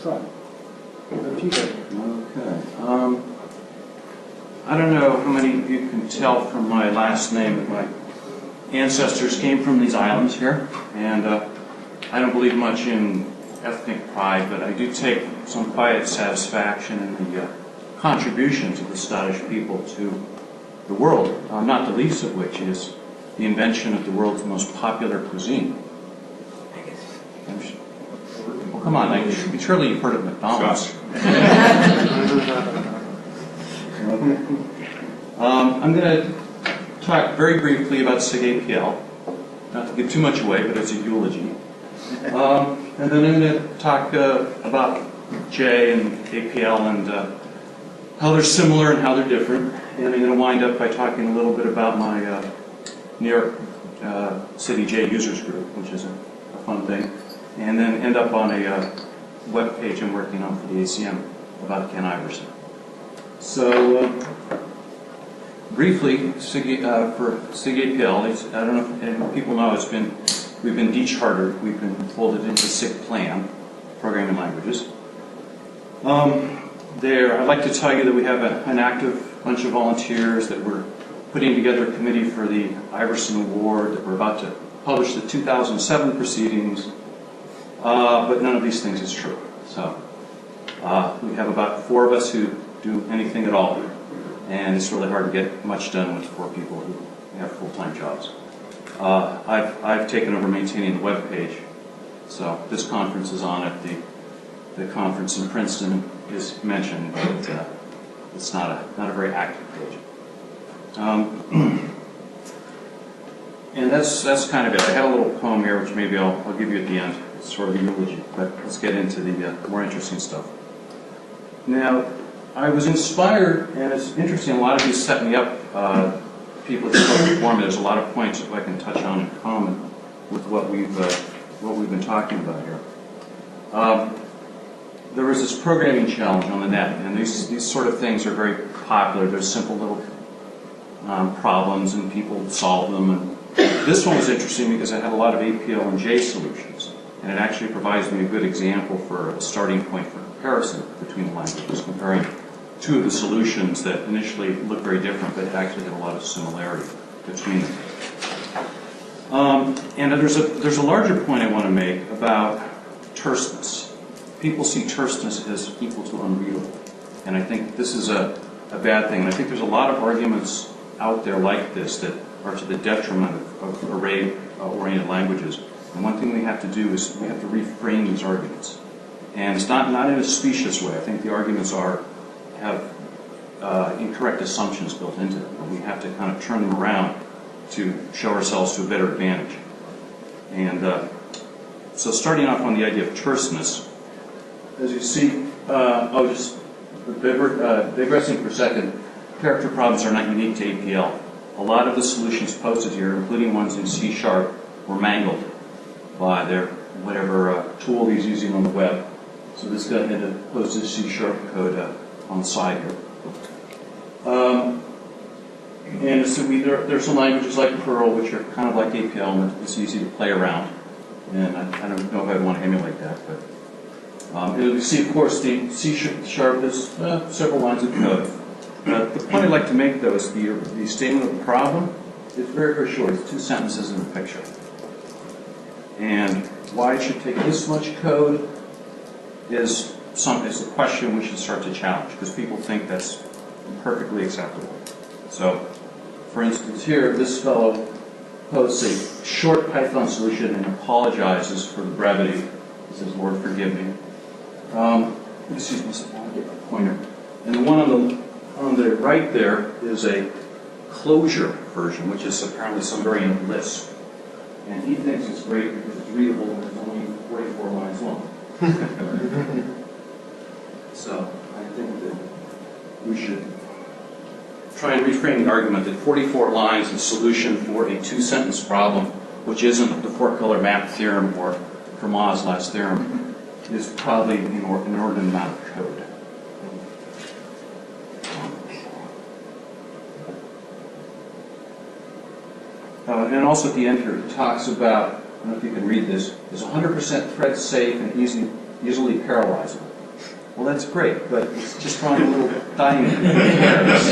So, okay. I don't know how many of you can tell from my last name that my ancestors came from these islands here, and I don't believe much in ethnic pride, but I do take some quiet satisfaction in the contributions of the Scottish people to the world, not the least of which is the invention of the world's most popular cuisine. Well, come on, surely you've heard of McDonald's. I'm going to talk very briefly about SIGAPL, not to give too much away, but it's a eulogy. And then I'm going to talk about J and APL and how they're similar and how they're different. And I'm going to wind up by talking a little bit about my New York City J users group, which is a fun thing. And then end up on a web page I'm working on for the ACM about Ken Iverson. So, briefly, for SIGAPL, I don't know if people know, we've been dechartered, we've been folded into SIGPlan, programming languages. I'd like to tell you that we have an active bunch of volunteers, that we're putting together a committee for the Iverson Award, that we're about to publish the 2007 proceedings, but none of these things is true. So, we have about 4 of us who do anything at all, and it's really hard to get much done with 4 people who have full-time jobs. I've taken over maintaining the web page, so this conference is on it. The conference in Princeton is mentioned, but it's not a very active page. And that's kind of it. I had a little poem here, which maybe I'll give you at the end. It's sort of a eulogy, but let's get into the more interesting stuff. Now, I was inspired, and it's interesting, a lot of you set me up, people that spoke before me. There's a lot of points that I can touch on in common with what we've been talking about here. There was this programming challenge on the net, and these sort of things are very popular. They're simple little problems, and people solve them. And this one was interesting because it had a lot of APL and J solutions, and it actually provides me a good example for a starting point for comparison between the languages, comparing 2 of the solutions that initially look very different, but actually have a lot of similarity between them. And there's a larger point I want to make about terseness. People see terseness as equal to unreadable, and I think this is a bad thing. And I think there's a lot of arguments out there like this that are to the detriment of array-oriented languages. And one thing we have to do is we have to reframe these arguments. And it's not in a specious way. I think the arguments have incorrect assumptions built into them. And we have to kind of turn them around to show ourselves to a better advantage. And so starting off on the idea of terseness, as you see, just digressing for a second, character problems are not unique to APL. A lot of the solutions posted here, including ones in C#, were mangled by their whatever tool he's using on the web. So this guy had to post his C# code on the side here. And so there's some languages like Perl, which are kind of like APL, and it's easy to play around. And I don't know if I'd want to emulate that, but you see, of course, the C# is several lines of code. The point I'd like to make, though, is the statement of the problem is very, very short. It's 2 sentences in a picture. And why it should take this much code is a question we should start to challenge, because people think that's perfectly acceptable. So, for instance, here, this fellow posts a short Python solution and apologizes for the brevity. He says, "Lord, forgive me." Excuse me, I'll get my pointer. And the one on the right there is a closure version, which is apparently some variant of Lisp. And he thinks it's great because it's readable and it's only 44 lines long. So I think that we should try and reframe the argument that 44 lines is a solution for a 2-sentence problem, which isn't the 4-color map theorem or Fermat's last theorem, is probably an inordinate amount of code. And also at the end here, it talks about, I don't know if you can read this, is 100% thread safe and easily parallelizable. Well, that's great, but it's just drawing a little diamond in pairs.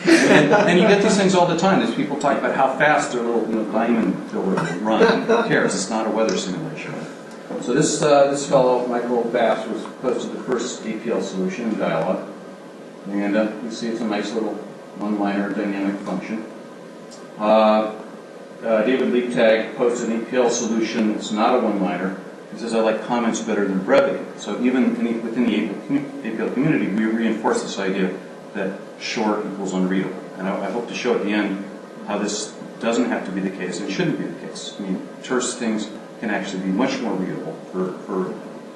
And you get these things all the time. There's people talking about how fast their little diamond builder will run. Who cares? It's not a weather simulation. So this fellow, Michael Bass, was posted the first APL solution in Dialog. And you see it's a nice little one-liner dynamic function. David Leaptag posted an APL solution. It's not a one-liner. He says, I like comments better than brevity. So even within the APL community, we reinforce this idea that short equals unreadable. And I hope to show at the end how this doesn't have to be the case and shouldn't be the case. I mean, terse things can actually be much more readable for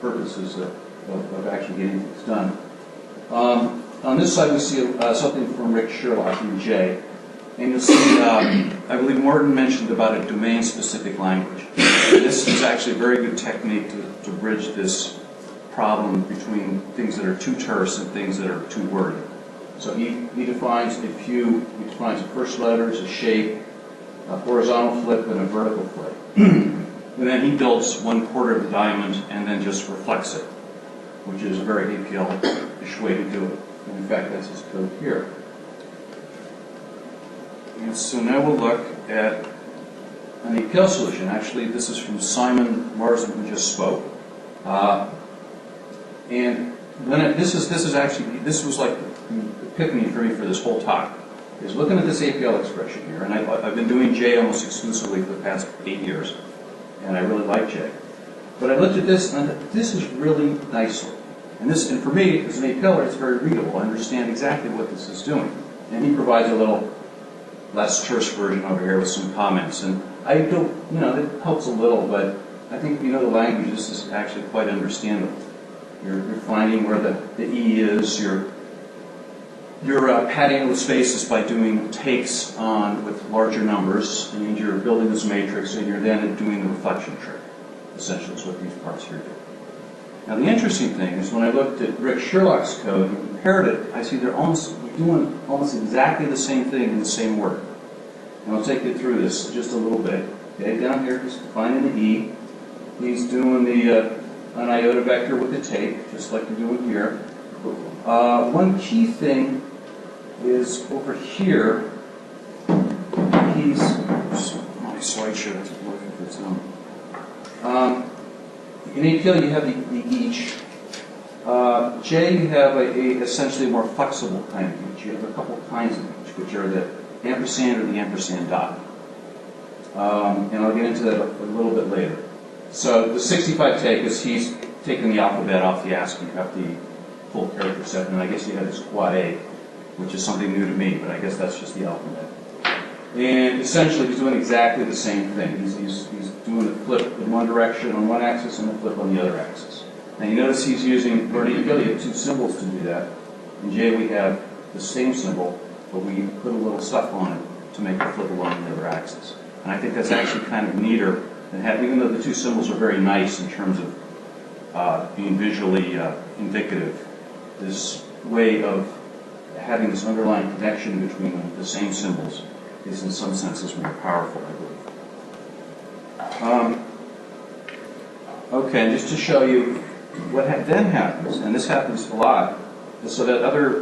purposes of actually getting things done. On this side, we see something from Rick Sherlock in J. And you'll see, I believe Morton mentioned about a domain-specific language. And this is actually a very good technique to bridge this problem between things that are too terse and things that are too wordy. So he defines a first letters, a shape, a horizontal flip, and a vertical flip. And then he builds 1/4 of the diamond and then just reflects it, which is a very APL-ish way to do it. And in fact, that's his code here. And so now we'll look at an APL solution. Actually, this is from Simon Marsden, who just spoke. And when this was like the epiphany for me for this whole talk. Is looking at this APL expression here, and I've been doing J almost exclusively for the past 8 years, and I really like J. But I looked at this, and this is really nice looking. And for me, as an APLer, it's very readable. I understand exactly what this is doing. And he provides a little less terse version over here with some comments. And I don't, it helps a little, but I think the language, this is actually quite understandable. You're finding where the E is, you're padding the spaces by doing takes on with larger numbers, and you're building this matrix, and you're then doing the reflection trick. Essentially, is what these parts here do. Now, the interesting thing is when I looked at Rick Sherlock's code and compared it, I see they're doing almost exactly the same thing in the same word. And I'll take you through this just a little bit. Okay, down here, he's defining the E. He's doing an iota vector with the take, just like you're doing here. One key thing is over here, my slideshow doesn't work if it's on. In APL, you have the each. J, you have essentially a more flexible kind of each. You have a couple kinds of each, which are the ampersand or the ampersand dot. And I'll get into that a little bit later. So the 65 take is he's taking the alphabet off the ASCII, off the full character set, and I guess you have this quad A, which is something new to me, but I guess that's just the alphabet. And essentially, he's doing exactly the same thing. He's doing the flip in one direction on one axis and the flip on the other axis. Now you notice he's using, for an APL, you have two symbols to do that. In J, we have the same symbol, but we put a little stuff on it to make it flip along the other axis. And I think that's actually kind of neater than even though the two symbols are very nice in terms of being visually indicative, this way of having this underlying connection between the same symbols is in some senses more powerful, I believe. Okay, and just to show you what then happens, and this happens a lot, so that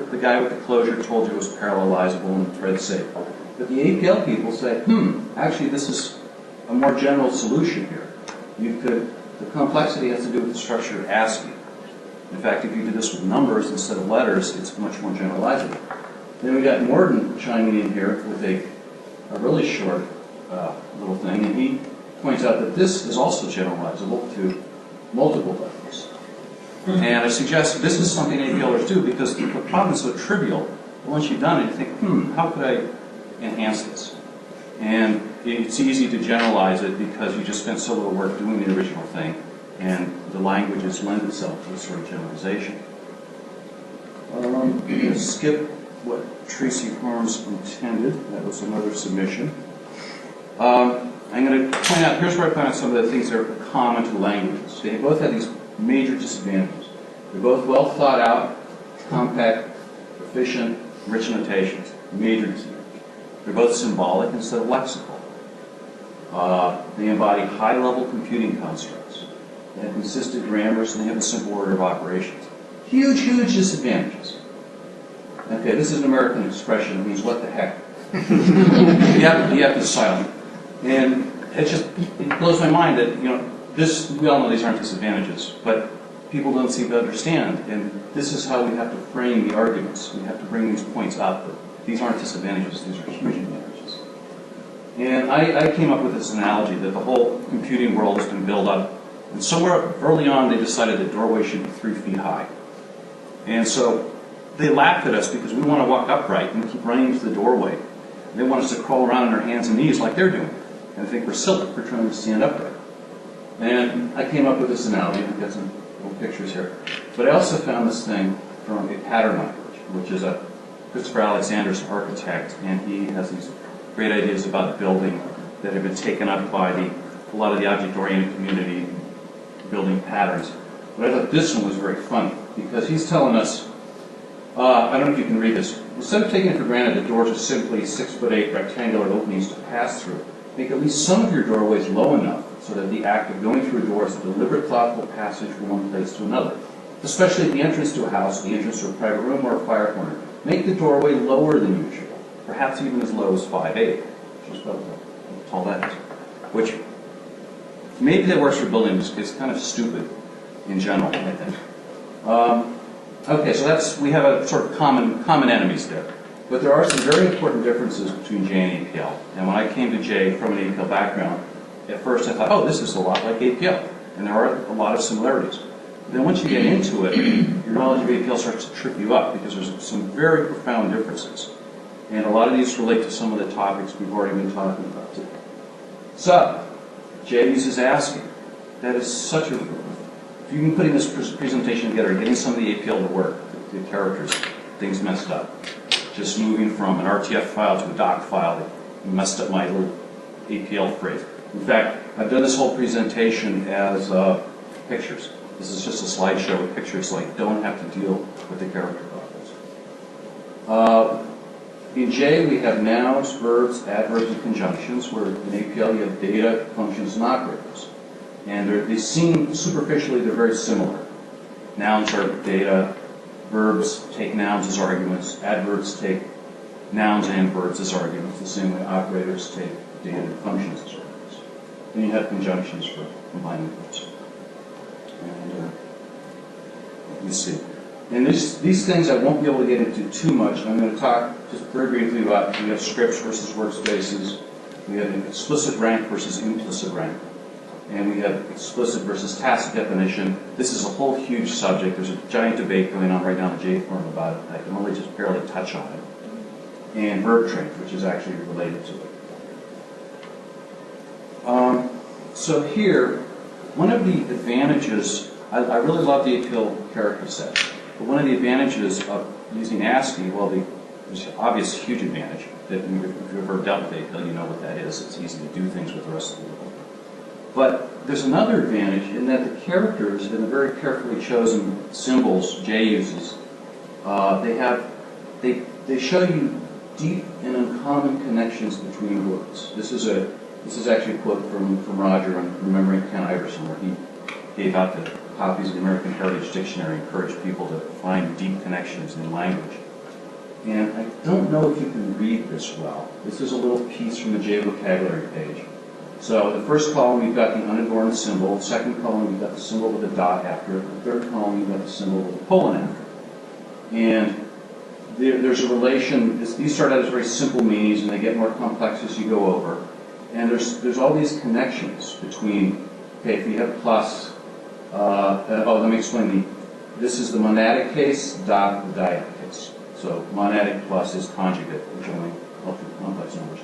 the guy with the closure told you it was parallelizable and thread safe. But the APL people say, actually this is a more general solution here. The complexity has to do with the structure of ASCII. In fact, if you do this with numbers instead of letters, it's much more generalizable. Then we got Morton chiming in here with a really short little thing, and he points out that this is also generalizable to multiple levels. And I suggest this is something APLers do because the problem is so trivial. But once you've done it, you think, how could I enhance this? And it's easy to generalize it because you just spent so little work doing the original thing, and the languages lend itself to this sort of generalization. I'm going to skip what Tracy Harms intended. That was another submission. I'm going to point out, here's where I point out some of the things that are common to languages. They both have these major disadvantages. They're both well thought out, compact, efficient, rich notations. Major disadvantages. They're both symbolic instead of lexical. They embody high-level computing constructs. they have consistent grammars, and they have a simple order of operations. Huge, huge disadvantages. Okay, this is an American expression. It means what the heck. You have to silent. And it blows my mind that, we all know these aren't disadvantages, but people don't seem to understand. And this is how we have to frame the arguments. We have to bring these points up. That these aren't disadvantages, these are huge advantages. And I came up with this analogy that the whole computing world has been built up. And somewhere early on, they decided that doorways should be 3 feet high. And so they laughed at us because we want to walk upright and keep running into the doorway. They want us to crawl around on our hands and knees like they're doing. And I think we're silly for trying to stand upright. And I came up with this analogy. I've got some little pictures here. But I also found this thing from a pattern language, which is a Christopher Alexander's architect, and he has these great ideas about building that have been taken up by a lot of the object-oriented community building patterns. But I thought this one was very funny because he's telling us, I don't know if you can read this. Instead of taking it for granted that doors are simply 6'8" rectangular openings to pass through, make at least some of your doorways low enough so that the act of going through a door is a deliberate, thoughtful passage from one place to another, especially at the entrance to a house, the entrance to a private room, or a fire corner. Make the doorway lower than usual, perhaps even as low as 5'8", which is about how tall that is. Which, maybe that works for buildings. It's kind of stupid in general, I think. Okay, so we have a sort of common enemies there. But there are some very important differences between J and APL. And when I came to J from an APL background, at first I thought, oh, this is a lot like APL. And there are a lot of similarities. Then once you get into it, your knowledge of APL starts to trip you up because there's some very profound differences. And a lot of these relate to some of the topics we've already been talking about today. So, J uses ASCII. That is such a... If you've been putting this presentation together, getting some of the APL to work, the characters, things messed up. Just moving from an RTF file to a doc file, that messed up my little APL phrase. In fact, I've done this whole presentation as pictures. This is just a slideshow with pictures, so I don't have to deal with the character problems. In J, we have nouns, verbs, adverbs, and conjunctions, where in APL you have data, functions, and operators. And they seem, superficially, they're very similar. Nouns are data, verbs take nouns as arguments, adverbs take nouns and verbs as arguments, the same way operators take data and functions as arguments. Then you have conjunctions for combining verbs. And let me see. And these things I won't be able to get into too much. I'm going to talk just very briefly about, we have scripts versus workspaces, we have an explicit rank versus implicit rank, and we have explicit versus tacit definition. This is a whole huge subject. There's a giant debate going on right now in the J forum about it. I can only just barely touch on it. And verb trains, which is actually related to it. So here, one of the advantages, I really love the APL character set, but one of the advantages of using ASCII, well, there's an obvious huge advantage that if you've ever dealt with APL, you know what that is. It's easy to do things with the rest of the world. But there's another advantage in that the characters and the very carefully chosen symbols J uses, they show you deep and uncommon connections between words. This is actually a quote from Roger on Remembering Ken Iverson, where he gave out the copies of the American Heritage Dictionary, encouraged people to find deep connections in language. And I don't know if you can read this well. This is a little piece from the J vocabulary page. So the first column, you've got the unadorned symbol. The second column, you've got the symbol with a dot after it. The third column, you've got the symbol with a colon after it. And there's a relation. These start out as very simple meanings, and they get more complex as you go over. And there's all these connections between, okay, if you have plus, let me explain this is the monadic case, dot the dyadic case. So monadic plus is conjugate, which only helps with complex numbers.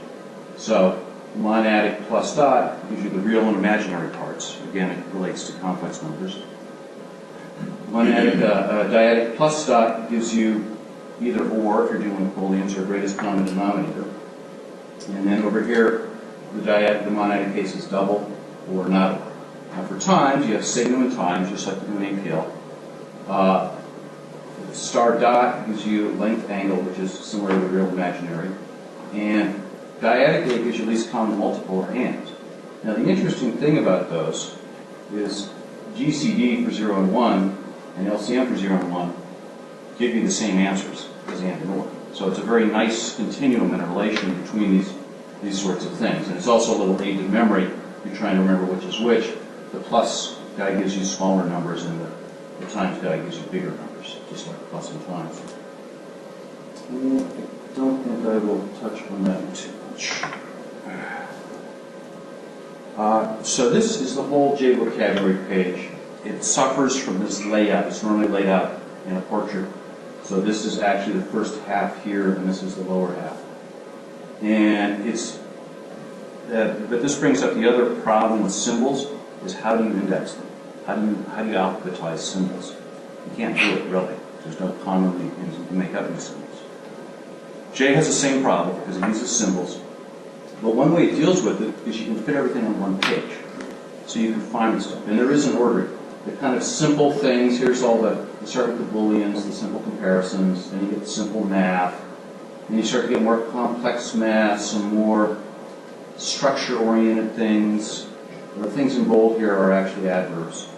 So monadic plus dot gives you the real and imaginary parts. Again, it relates to complex numbers. Monadic dyadic plus dot gives you either or, if you're dealing with Booleans, or greatest common denominator. And then over here, the monadic case is double or not. Now for times, you have signum and times, just like you do in APL. Star dot gives you length angle, which is similar to the real imaginary. And dyadically, it gives you least common multiple or and. Now the interesting thing about those is GCD for 0 and 1 and LCM for 0 and 1 give you the same answers as AND and OR. So it's a very nice continuum and a relation between these sorts of things. And it's also a little aid to memory. You're trying to remember which is which. The plus guy gives you smaller numbers and the times guy gives you bigger numbers, just like plus and times. And I don't think I will touch on that too much. So this is the whole J vocabulary page. It suffers from this layout. It's normally laid out in a portrait. So this is actually the first half here, and this is the lower half. And it's, but this brings up the other problem with symbols, is how do you index them? How do you alphabetize symbols? You can't do it, really. There's no commonly things you can make up new symbols. J has the same problem because it uses symbols. But one way it deals with it is you can fit everything on one page. So you can find the stuff. And there is an ordering. The kind of simple things, here's all the, you start with the booleans, the simple comparisons, then you get simple math, and you start to get more complex math, some more structure-oriented things. The things in bold here are actually adverbs.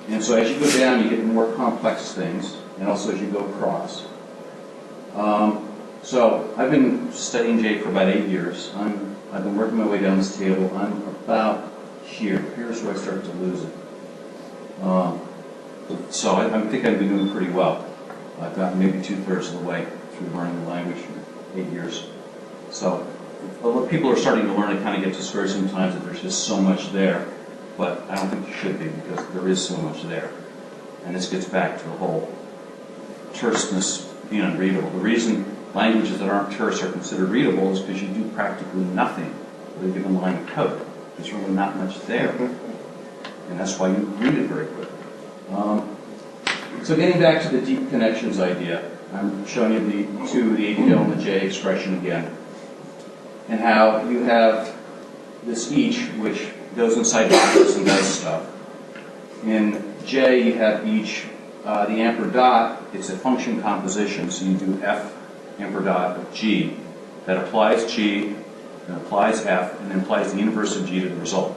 And so as you go down, you get more complex things, and also as you go across. So I've been studying J for about 8 years. I've been working my way down this table. I'm about here. Here's where I started to lose it. So I think I've been doing pretty well. I've gotten maybe 2/3 of the way through learning the language in 8 years. So people are starting to learn. It kind of gets discouraged sometimes that there's just so much there. But I don't think you should be, because there is so much there. And this gets back to the whole terseness being unreadable. The reason languages that aren't terse are considered readable is because you do practically nothing with a given line of code. There's really not much there. And that's why you read it very quickly. So getting back to the deep connections idea, I'm showing you the APL and the J expression again, and how you have this each, which goes inside boxes and does stuff. In J, you have each. The amper dot, it's a function composition, so you do F amper dot of G. That applies G, and applies F, and then applies the inverse of G to the result.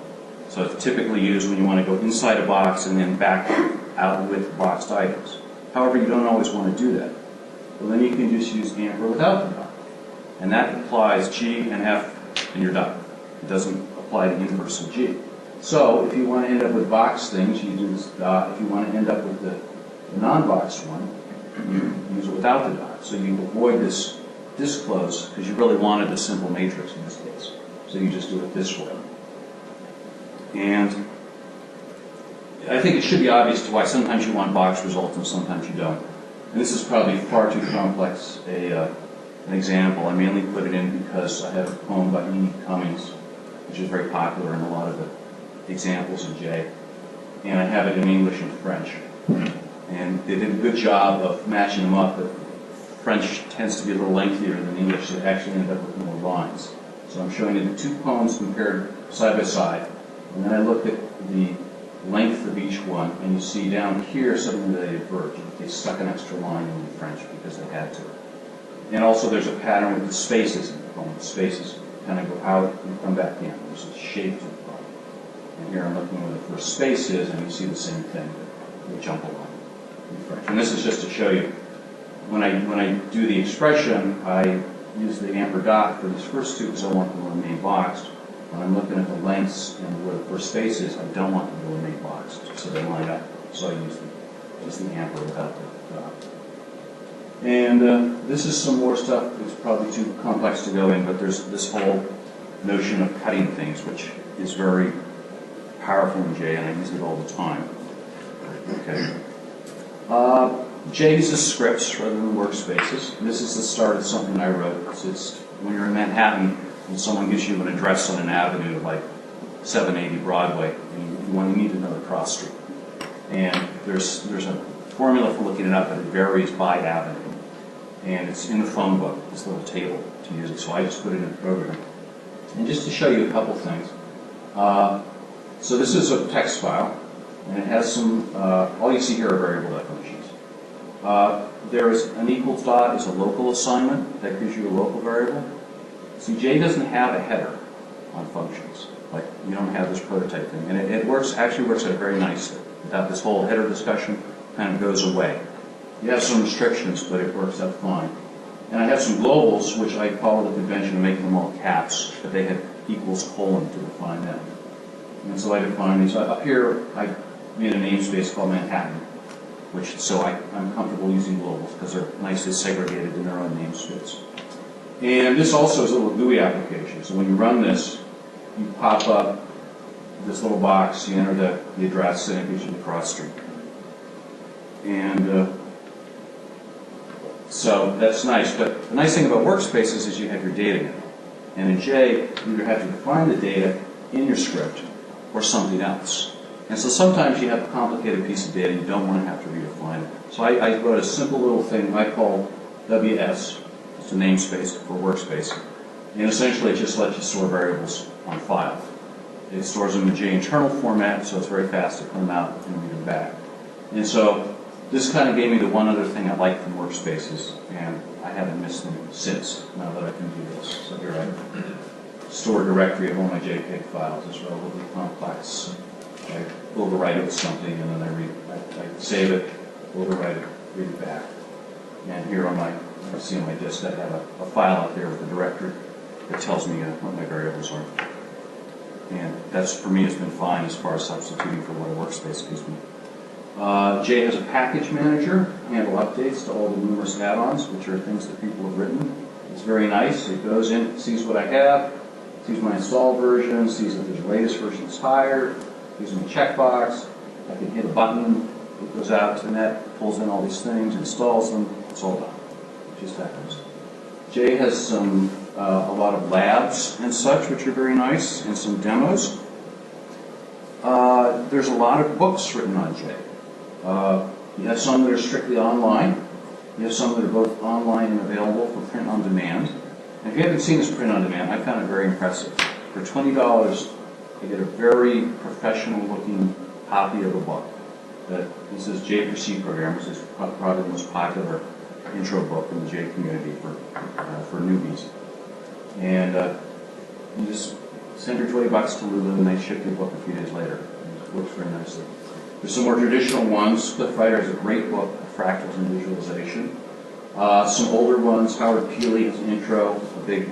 So it's typically used when you want to go inside a box and then back out with boxed items. However, you don't always want to do that. Well, then you can just use amper without the dot. And that applies G and F and your dot. It doesn't apply the inverse of G. So if you want to end up with boxed things, you do this dot. If you want to end up with the non-boxed one, you use it without the dot. So you avoid this disclose, because you really wanted a simple matrix in this case. So you just do it this way. And I think it should be obvious to why sometimes you want box results and sometimes you don't. And this is probably far too complex an example. I mainly put it in because I have a poem by E. Cummings, which is very popular in a lot of the examples in J. And I have it in English and French. And they did a good job of matching them up, but French tends to be a little lengthier than English, so it actually ended up with more lines. So I'm showing you the two poems compared side by side. And then I looked at the length of each one, and you see down here suddenly they diverge. They stuck an extra line in the French because they had to. And also there's a pattern with the spaces in the poem. The spaces kind of go out and come back in. There's a shape to the poem. And here I'm looking where the first space is, and you see the same thing. They jump along in French. And this is just to show you, when I do the expression, I use the amper dot for these first two because I want them to remain boxed. When I'm looking at the lengths and where the first space is, I don't want them to remain boxed, so they line up. So I use just the amper without the dot. And this is some more stuff. It's probably too complex to go in, but there's this whole notion of cutting things, which is very powerful in J, and I use it all the time. Okay. J uses scripts rather than workspaces. And this is the start of something I wrote. It's when you're in Manhattan and someone gives you an address on an avenue like 780 Broadway, and you need to know the cross street. And there's a formula for looking it up, but it varies by avenue. And it's in the phone book, this little table to use it. So I just put it in the program. And just to show you a couple things. So this is a text file, and it has some, all you see here are variable definitions. There is an equals dot is a local assignment that gives you a local variable. See, J doesn't have a header on functions. Like, you don't have this prototype thing. And it actually works out very nicely. without this whole header discussion, kind of goes away. You have some restrictions, but it works out fine. And I have some globals, which I follow the convention of making them all caps, but they had equals colon to define them. And so I define these. Up here, I made a namespace called Manhattan, which I'm comfortable using globals because they're nicely segregated in their own namespace. And this also is a little GUI application. So when you run this, you pop up this little box, you enter the address, and it gives you the cross street. And so that's nice. But the nice thing about Workspaces is you have your data in it. And in J, you either have to define the data in your script or something else. And so sometimes you have a complicated piece of data and you don't want to have to redefine it. So I wrote a simple little thing I call WS. It's a namespace for Workspace. And essentially it just lets you store variables on file. It stores them in J internal format, so it's very fast to put them out and read them back. And so this kind of gave me the one other thing I liked from Workspaces, and I haven't missed them since, now that I can do this. So here I store a directory of all my JPEG files. It's relatively complex. I overwrite it with something, and then I save it, overwrite it, read it back. And here on you see on my disk, I have a file out there with a directory that tells me what my variables are. And that's, for me, has been fine as far as substituting for what a workspace gives me. J has a package manager, handle updates to all the numerous add-ons, which are things that people have written. It's very nice. It goes in, sees what I have, sees my installed version, sees if the latest version is higher, gives me a checkbox. I can hit a button, it goes out to the net, pulls in all these things, installs them, it's all done. It just happens. J has some a lot of labs and such, which are very nice, and some demos. There's a lot of books written on J. You have some that are strictly online. You have some that are both online and available for print on demand. And if you haven't seen this print on demand, I found it very impressive. For $20, you get a very professional-looking copy of a book. This is J for C programmers. It's probably the most popular intro book in the J community for newbies. And you just send your $20 to Lulu, and they ship your book a few days later. It works very nicely. There's some more traditional ones. Cliffwriter has a great book, Fractals and Visualization. Some older ones, Howard Peely has an intro, a big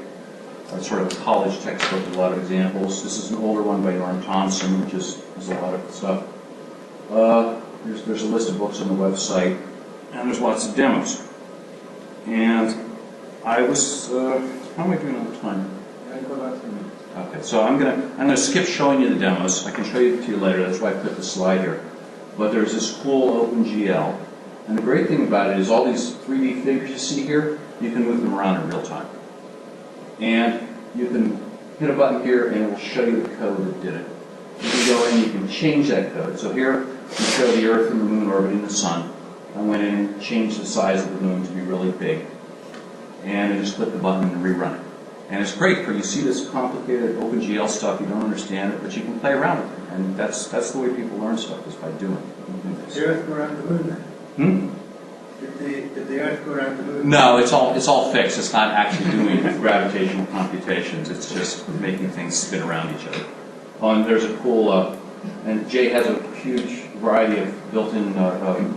sort of a college textbook with a lot of examples. This is an older one by Norm Thompson, which has a lot of stuff. There's a list of books on the website, and there's lots of demos. And I was, how am I doing on the time? Okay, so I'm gonna skip showing you the demos. I can show you to you later. That's why I put the slide here. But there's this cool OpenGL, and the great thing about it is all these 3D figures you see here, you can move them around in real time. And you can hit a button here, and it will show you the code that did it. You can go in, you can change that code. So here, we show the Earth and the Moon orbiting the Sun. I went in and changed the size of the Moon to be really big, and I just click the button and rerun it. And it's great for you see this complicated OpenGL stuff, you don't understand it, but you can play around with it. And that's the way people learn stuff, is by doing it. Did the Earth go around the Moon then? Did the Earth go around the Moon? No, it's all fixed. It's not actually doing gravitational computations. It's just making things spin around each other. And there's a cool, and J has a huge variety of built-in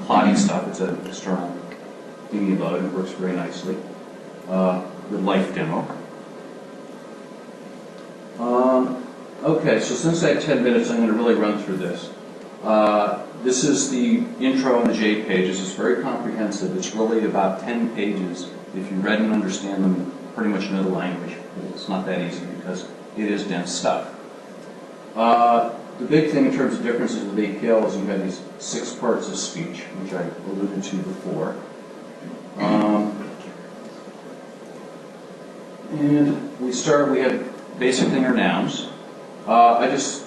plotting stuff. It's an external thing you load, and it works very nicely. The life demo. Okay, so since I have 10 minutes, I'm going to really run through this. This is the intro on the J pages. It's very comprehensive. It's really about 10 pages. If you read and understand them, pretty much know the language. It's not that easy because it is dense stuff. The big thing in terms of differences with APL is you have these 6 parts of speech, which I alluded to before. And we have basic thing or nouns. I just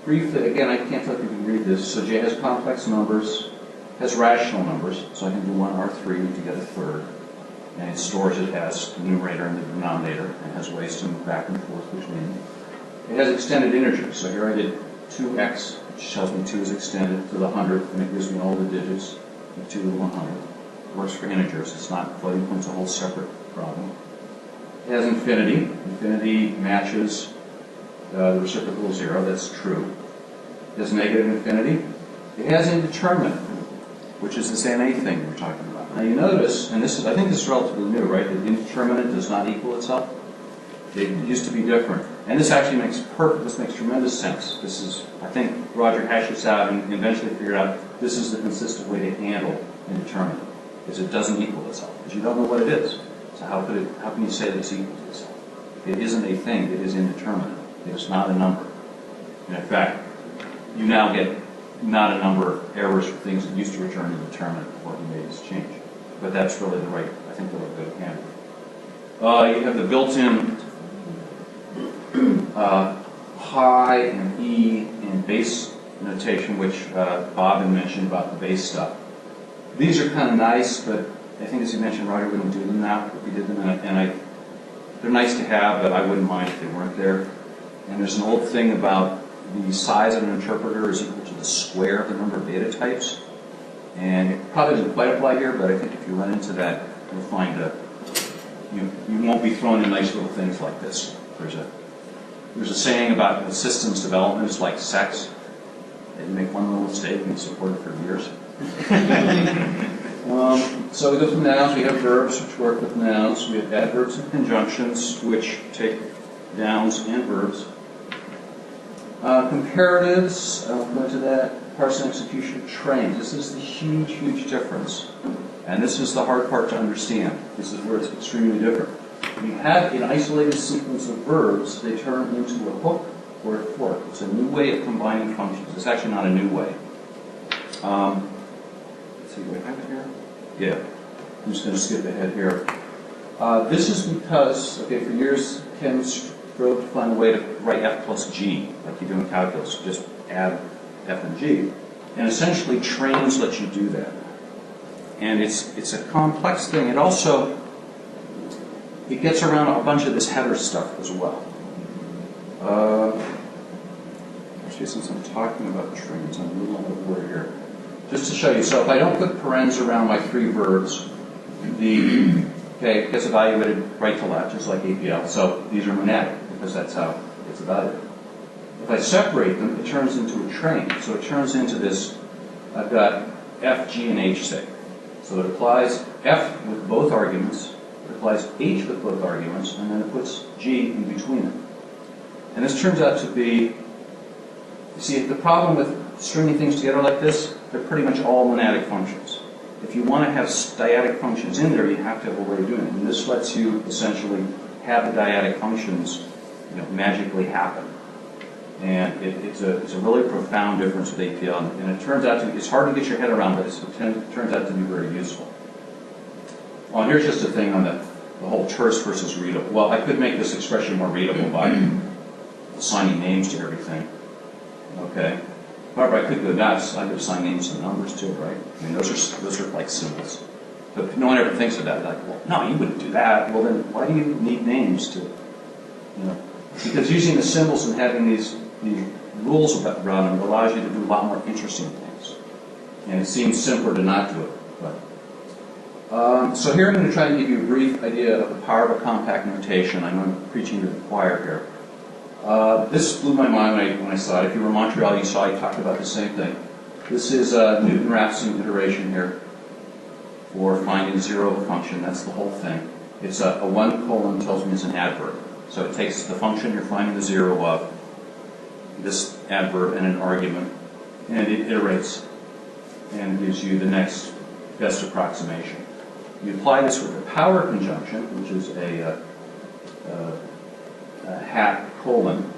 briefly, again, I can't tell if you can read this. So J has complex numbers, has rational numbers, so I can do 1 R3 to get a third. And it stores it as the numerator and the denominator, and has ways to move back and forth between. It has extended integers, so here I did 2x, which tells me 2 is extended to the 100th, and it gives me all the digits of 2 to the 100th. It works for integers, it's not floating points, a whole separate problem. It has infinity. Infinity matches the reciprocal of 0, that's true. It has negative infinity. It has indeterminate, which is this NA thing we're talking about. Now you notice, and this is, I think this is relatively new, right? That indeterminate does not equal itself. It used to be different. And this actually makes tremendous sense. This is, I think Roger hashed this out and eventually figured out this is the consistent way to handle indeterminate, is it doesn't equal itself, because you don't know what it is. So how can you say that it's equal to itself? It isn't a thing, it is indeterminate. It is not a number. And in fact, you now get not a number of errors for things that used to return indeterminate before you made this change. But that's really the right, I think, the right way to handle it. You have the built-in high and E and base notation, which Bob had mentioned about the base stuff. These are kind of nice, but I think, as you mentioned, Roger wouldn't do them now if we did them, they're nice to have, but I wouldn't mind if they weren't there. And there's an old thing about the size of an interpreter is equal to the square of the number of data types. And it probably doesn't quite apply here, but I think if you run into that, you'll find you won't be thrown in nice little things like this. There's a saying about systems development is like sex. They make one little mistake and you support it for years. So we go through nouns. We have verbs, which work with nouns. We have adverbs and conjunctions, which take nouns and verbs. Comparatives, I won't go into that. Parsing execution trains. This is the huge, huge difference. And this is the hard part to understand. This is where it's extremely different. When you have an isolated sequence of verbs, they turn into a hook or a fork. It's a new way of combining functions. It's actually not a new way. Let's see, do I have it here? Yeah. I'm just going to skip ahead here. This is because, okay, for years, Ken strove to find a way to write F plus G, like you do in calculus. Just add F and G. And essentially, trains let you do that. And it's a complex thing. It also, it gets around a bunch of this header stuff as well. Actually, since I'm talking about trains, I'm a little out of order here. Just to show you, so if I don't put parens around my three verbs, it gets evaluated right to left, just like APL. So these are monadic, because that's how it gets evaluated. If I separate them, it turns into a train. So it turns into this, I've got F, G, and H, say. So it applies F with both arguments, it applies H with both arguments, and then it puts G in between them. And this turns out to be, you see, the problem with stringing things together like this, they're pretty much all monadic functions. If you want to have dyadic functions in there, you have to have a way of doing it. And this lets you essentially have the dyadic functions magically happen. And it's a really profound difference with APL. And it turns out it's hard to get your head around, but it turns out to be very useful. Well, here's just a thing on the whole terse versus readable. Well, I could make this expression more readable by assigning names to everything. Okay. However, I could go nuts. I could assign names to numbers too, right? I mean, those are like symbols. But no one ever thinks of that. Like, well, no, you wouldn't do that. Well, then why do you need names to, Because using the symbols and having these rules around them allows you to do a lot more interesting things. And it seems simpler to not do it. But so here I'm going to try and give you a brief idea of the power of a compact notation. I'm preaching to the choir here. This blew my mind when I saw it. If you were in Montreal, you saw I talked about the same thing. This is a Newton-Raphson iteration here for finding zero of a function. That's the whole thing. It's a 1 colon tells me it's an adverb. So it takes the function you're finding the zero of, this adverb and an argument, and it iterates and gives you the next best approximation. You apply this with a power conjunction, which is a hat colon,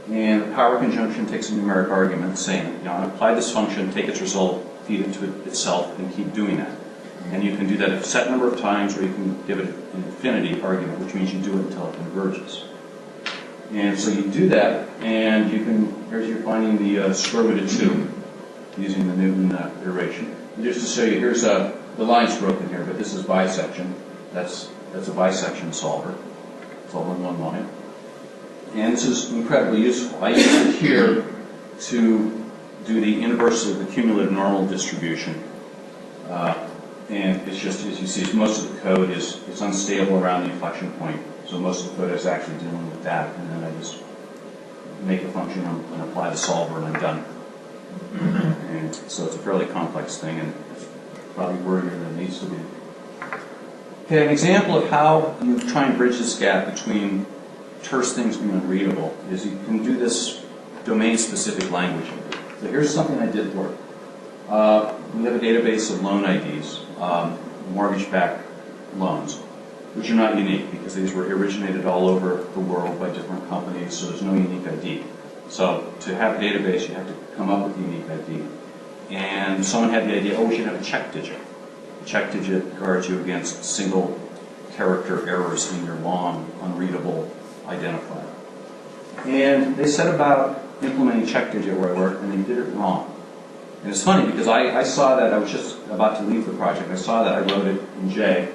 and the power conjunction takes a numeric argument saying, apply this function, take its result, feed it to itself, and keep doing that. And you can do that a set number of times, or you can give it an infinity argument, which means you do it until it converges. And so you do that, and here's you're finding the square root of 2 using the Newton iteration. And just to show you, here's the line's broken here, but this is bisection. That's a bisection solver. It's all in one line. And this is incredibly useful. I use it here to do the inverse of the cumulative normal distribution. And it's just, as you see, most of the code it's unstable around the inflection point. So most of the code is actually dealing with that. And then I just make a function and apply the solver, and I'm done. And so it's a fairly complex thing, and it's probably wordier than it needs to be. Okay, an example of how you try and bridge this gap between terse things being unreadable is you can do this domain-specific language. So here's something I did for it. We have a database of loan IDs, mortgage-backed loans, which are not unique because these were originated all over the world by different companies, so there's no unique ID. So to have a database, you have to come up with a unique ID. And someone had the idea, oh, we should have a CheckDigit. A CheckDigit guards you against single character errors in your long, unreadable identifier. And they set about implementing CheckDigit where I work, and they did it wrong. And it's funny because I saw that, I was just about to leave the project, I saw that, I wrote it in J,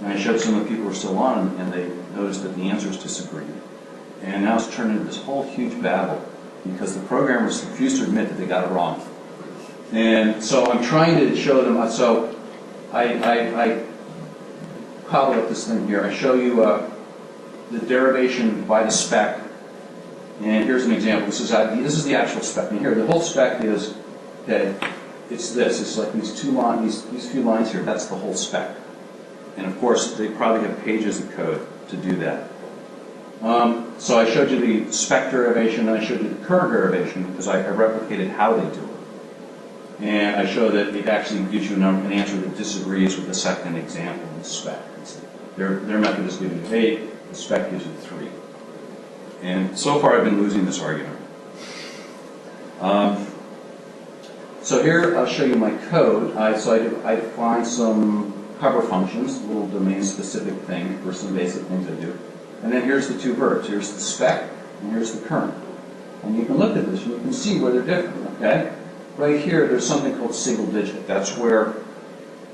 and I showed some of the people who were still on, and they noticed that the answers disagreed. And now it's turned into this whole huge battle because the programmers refused to admit that they got it wrong. And so I'm trying to show them, so I cobbled up this thing here. I show you the derivation by the spec, and here's an example. This is the actual spec. And here, the whole spec is that it's this. It's like these few lines here. That's the whole spec. And of course, they probably have pages of code to do that. So I showed you the spec derivation, and I showed you the current derivation because I replicated how they do it. And I show that it actually gives you an answer that disagrees with the second example in the spec. Their method is giving you 8, the spec gives you 3. And so far I've been losing this argument. So here I'll show you my code. I define some cover functions, a little domain-specific thing for some basic things I do. And then here's the two verbs. Here's the spec, and here's the current. And you can look at this, and you can see where they're different, okay? Right here, there's something called single digit. That's where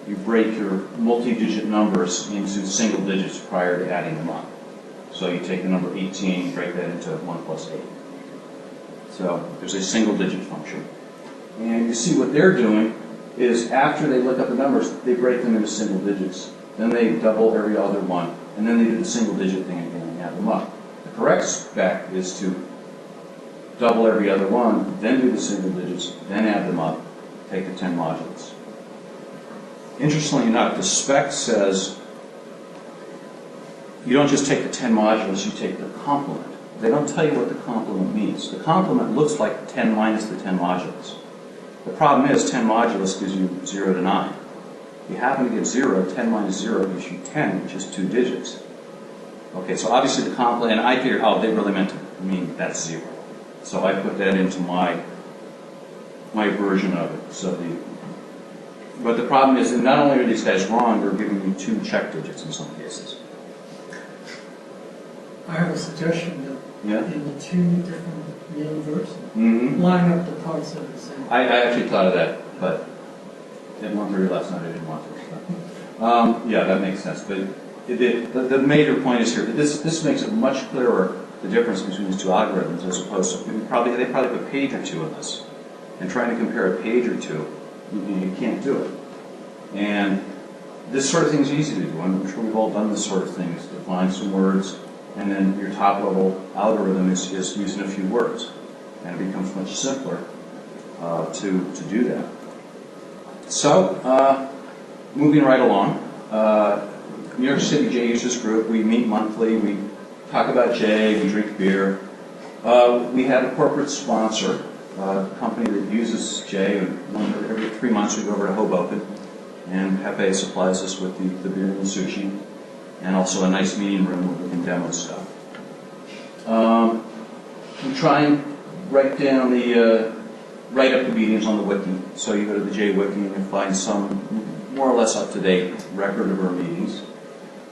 you break your multi-digit numbers into single digits prior to adding them up. So you take the number 18, break that into 1 plus 8. So there's a single digit function. And you see what they're doing is after they look up the numbers, they break them into single digits. Then they double every other one. And then they do the single digit thing again and add them up. The correct spec is to double every other one, then do the single digits, then add them up, take the 10 modulus. Interestingly enough, the spec says you don't just take the 10 modulus, you take the complement. They don't tell you what the complement means. The complement looks like 10 minus the 10 modulus. The problem is 10 modulus gives you 0 to 9. If you happen to get 0, 10 minus 0 gives you 10, which is 2 digits. Okay, so obviously the complement, and I figured, oh, they really meant to mean that's 0. So I put that into my version of it. But the problem is that not only are these guys wrong, they're giving you 2 check digits in some cases. I have a suggestion that in the 2 different main versions, line up the parts of the same. I actually thought of that, but at 1:30 last night I didn't want to. Yeah, that makes sense. But the major point is here that this makes it much clearer the difference between these 2 algorithms as opposed to they probably have a page or 2 in this, and trying to compare a page or 2, you can't do it. And this sort of thing is easy to do. I'm sure we've all done this sort of thing: is define some words, and then your top level algorithm is using a few words, and it becomes much simpler to do that. So moving right along, New York City J Users Group. We meet monthly. We talk about J, we drink beer. We had a corporate sponsor, a company that uses J. Every 3 months we go over to Hoboken, and Pepe supplies us with the beer and the sushi, and also a nice meeting room where we can demo stuff. We try and write up the meetings on the wiki. So you go to the J Wiki and you find some more or less up-to-date record of our meetings.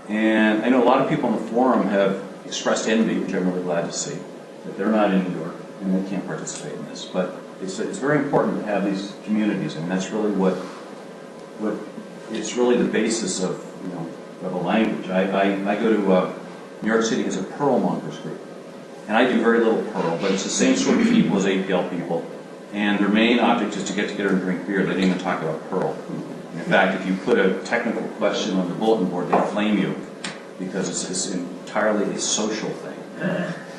And I know a lot of people on the forum have expressed envy, which I'm really glad to see, that they're not in New York and they can't participate in this. But it's very important to have these communities, and that's really what it's really the basis of a language. I go to New York City as a Perl mongers group, and I do very little Perl, but it's the same sort of people as APL people, and their main object is to get together and drink beer. They don't even talk about Perl. In fact, if you put a technical question on the bulletin board, they flame you because it's entirely a social thing.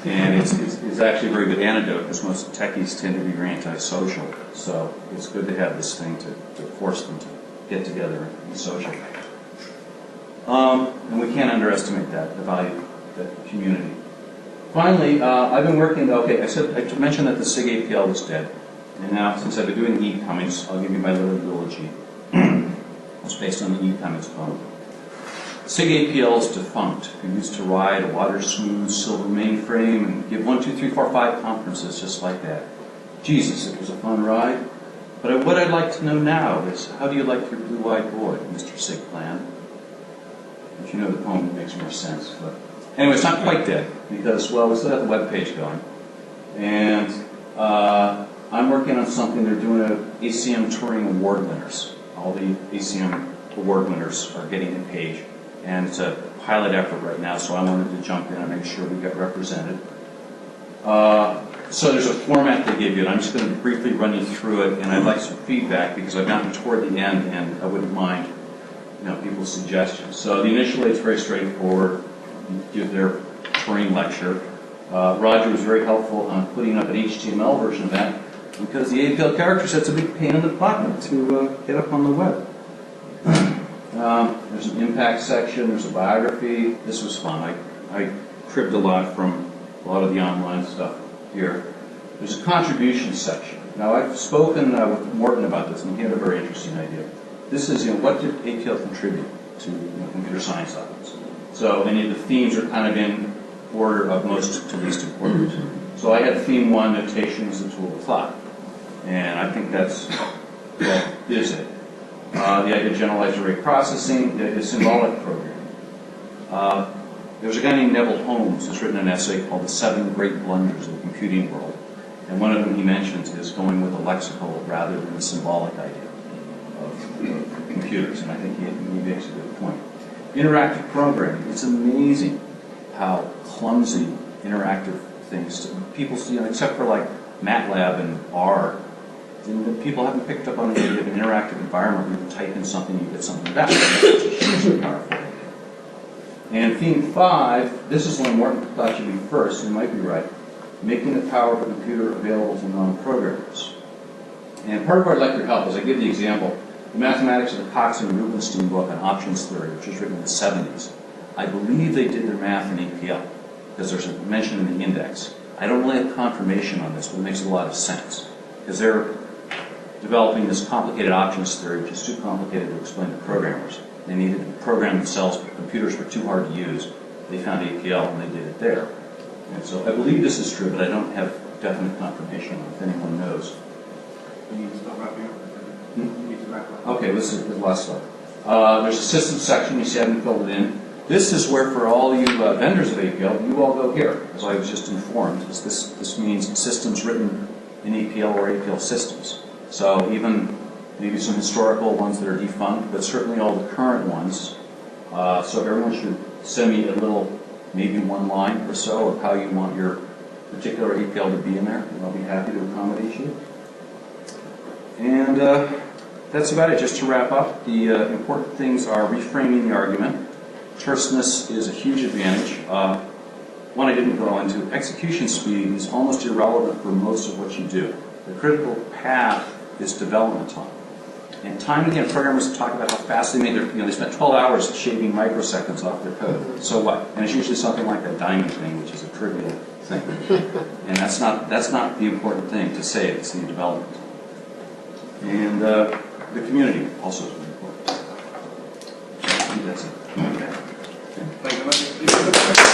And it's actually a very good antidote because most techies tend to be very antisocial. So it's good to have this thing to force them to get together and be social. And we can't underestimate that, the value of that community. Finally, I've been working, okay, I mentioned that the SIGAPL was dead. And now, since I've been doing the e-Cummings, I'll give you my little eulogy. It's based on the e-Cummings poem. SIGAPL is defunct. It used to ride a water-smooth silver mainframe and give 1, 2, 3, 4, 5 conferences just like that. Jesus, it was a fun ride. But what I'd like to know now is, how do you like your blue-eyed boy, Mr. SIGPlan? If you know the poem, it makes more sense. But anyway, it's not quite dead, because, well, we still have the web page going. And I'm working on something. They're doing a ACM Touring Award winners. All the ACM award winners are getting a page. And it's a pilot effort right now, so I wanted to jump in and make sure we got represented. So there's a format they give you, and I'm just going to briefly run you through it, and I'd like some feedback because I've gotten toward the end, and I wouldn't mind, people's suggestions. So the initial aid's very straightforward. You give their touring lecture. Roger was very helpful on putting up an HTML version of that because the APL character set's a big pain in the butt to get up on the web. There's an impact section, there's a biography. This was fun. I cribbed a lot from a lot of the online stuff here. There's a contribution section. Now, I've spoken with Morton about this, and he had a very interesting idea. This is, what did APL contribute to computer science topics? So any of the themes are kind of in order of most to least important. So I had theme 1, notation is the tool of thought. And I think that is it. The idea of generalized array processing, the symbolic programming. There's a guy named Neville Holmes who's written an essay called The 7 Great Blunders of the Computing World. And one of them he mentions is going with a lexical rather than a symbolic idea of computers. And I think he makes a good point. Interactive programming. It's amazing how clumsy interactive things, people see, except for like MATLAB and R, people haven't picked up on the idea of an interactive environment where you type in something, you get something back. It's powerful. And theme 5, this is one Morton thought you'd be first, you might be right, making the power of a computer available to non-programmers. And part of what I'd like your help is I give the example, the mathematics of the Cox and Rubinstein book on options theory, which was written in the 70s. I believe they did their math in APL, because there's a mention in the index. I don't really have confirmation on this, but it makes a lot of sense, because they're developing this complicated options theory, which is too complicated to explain to programmers. They needed to program themselves, but computers were too hard to use. They found APL, and they did it there. And so I believe this is true, but I don't have definite confirmation if anyone knows. You need to stop wrapping up. You need to wrap up. Okay, this is the last slide. There's a system section. You see I haven't filled it in. This is where, for all you vendors of APL, you all go here, as I was just informed. This means systems written in APL or APL systems. So even maybe some historical ones that are defunct, but certainly all the current ones. So everyone should send me a little, maybe 1 line or so of how you want your particular APL to be in there, and I'll be happy to accommodate you. And that's about it. Just to wrap up, the important things are reframing the argument. Terseness is a huge advantage. One I didn't go into, execution speed is almost irrelevant for most of what you do. The critical path is development time. And time and again, programmers talk about how fast they made their, they spent 12 hours shaving microseconds off their code. So what? And it's usually something like that diamond thing, which is a trivial thing. And that's not the important thing to say, it's the development time. And the community also is very important. I think that's it. Okay. Thank you very much.